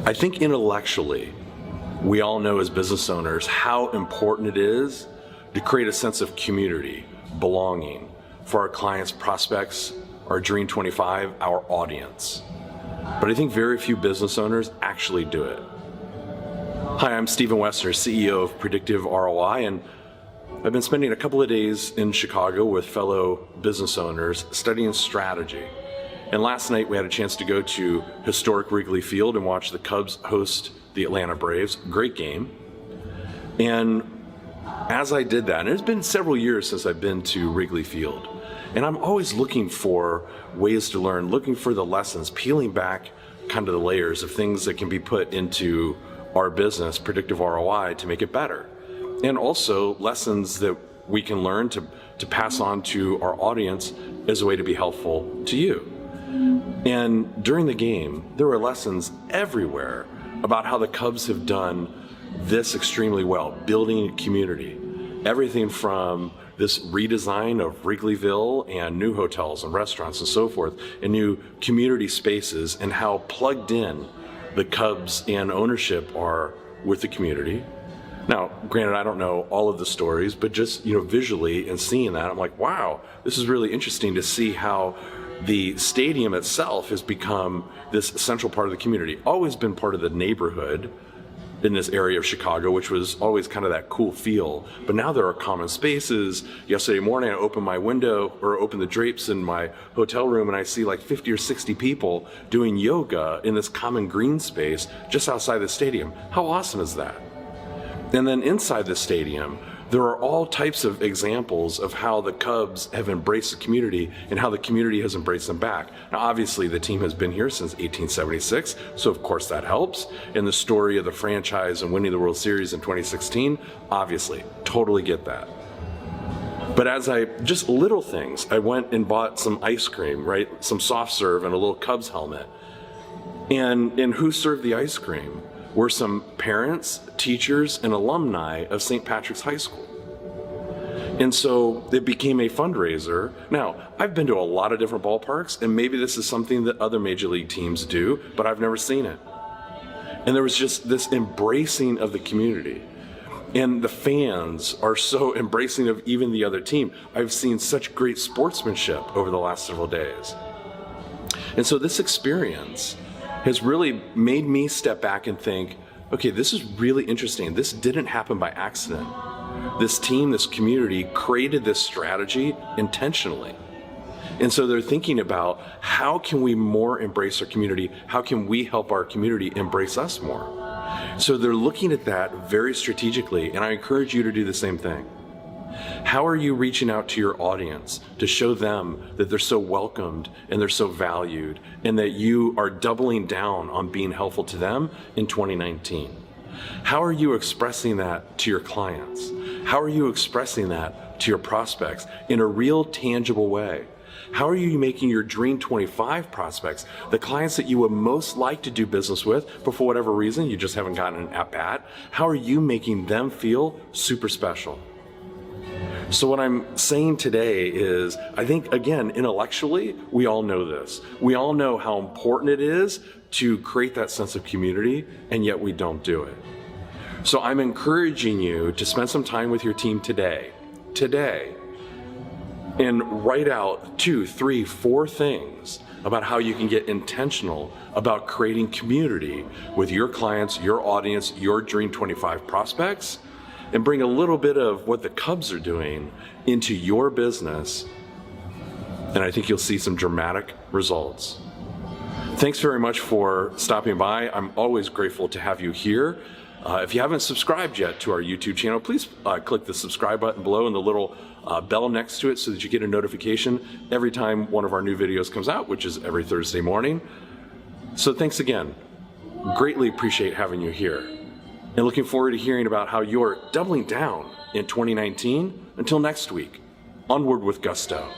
I think intellectually, we all know as business owners how important it is to create a sense of community, belonging for our clients, prospects, our Dream 25, our audience. But I think very few business owners actually do it. Hi, I'm Stephen Wessner, CEO of Predictive ROI, and I've been spending a couple of days in Chicago with fellow business owners studying strategy. And last night we had a chance to go to historic Wrigley Field and watch the Cubs host the Atlanta Braves. Great game. And as I did that, and it's been several years since I've been to Wrigley Field, and I'm always looking for ways to learn, looking for the lessons, peeling back kind of the layers of things that can be put into our business, Predictive ROI, to make it better. And also lessons that we can learn to pass on to our audience as a way to be helpful to you. And during the game, there were lessons everywhere about how the Cubs have done this extremely well, building a community. Everything from this redesign of Wrigleyville and new hotels and restaurants and so forth, and new community spaces, and how plugged in the Cubs and ownership are with the community. Now, granted, I don't know all of the stories, but just visually and seeing that, I'm like, wow, this is really interesting to see how the stadium itself has become this essential part of the community. Always been part of the neighborhood in this area of Chicago, which was always kind of that cool feel. But now there are common spaces. Yesterday morning, I opened my window or opened the drapes in my hotel room, and I see like 50 or 60 people doing yoga in this common green space just outside the stadium. How awesome is that? And then inside the stadium, there are all types of examples of how the Cubs have embraced the community and how the community has embraced them back. Now, obviously, the team has been here since 1876, so of course that helps. And the story of the franchise and winning the World Series in 2016, obviously, totally get that. But just little things, I went and bought some ice cream, right? Some soft serve and a little Cubs helmet. And who served the ice cream were some parents, teachers, and alumni of St. Patrick's High School. And so it became a fundraiser. Now, I've been to a lot of different ballparks, and maybe this is something that other major league teams do, but I've never seen it. And there was just this embracing of the community. And the fans are so embracing of even the other team. I've seen such great sportsmanship over the last several days. And so this experience has really made me step back and think, okay, this is really interesting. This didn't happen by accident. This team, this community created this strategy intentionally. And so they're thinking about how can we more embrace our community? How can we help our community embrace us more? So they're looking at that very strategically, and I encourage you to do the same thing. How are you reaching out to your audience to show them that they're so welcomed and they're so valued and that you are doubling down on being helpful to them in 2019? How are you expressing that to your clients? How are you expressing that to your prospects in a real tangible way? How are you making your Dream 25 prospects, the clients that you would most like to do business with, but for whatever reason you just haven't gotten an at-bat, how are you making them feel super special? So what I'm saying today is, I think, again, intellectually, we all know this. We all know how important it is to create that sense of community, and yet we don't do it. So I'm encouraging you to spend some time with your team today, and write out 2, 3, 4 things about how you can get intentional about creating community with your clients, your audience, your Dream 25 prospects, and bring a little bit of what the Cubs are doing into your business, and I think you'll see some dramatic results. Thanks very much for stopping by. I'm always grateful to have you here. If you haven't subscribed yet to our YouTube channel, please click the subscribe button below and the little bell next to it so that you get a notification every time one of our new videos comes out, which is every Thursday morning. So thanks again. Greatly appreciate having you here. And looking forward to hearing about how you're doubling down in 2019. Until next week, onward with gusto.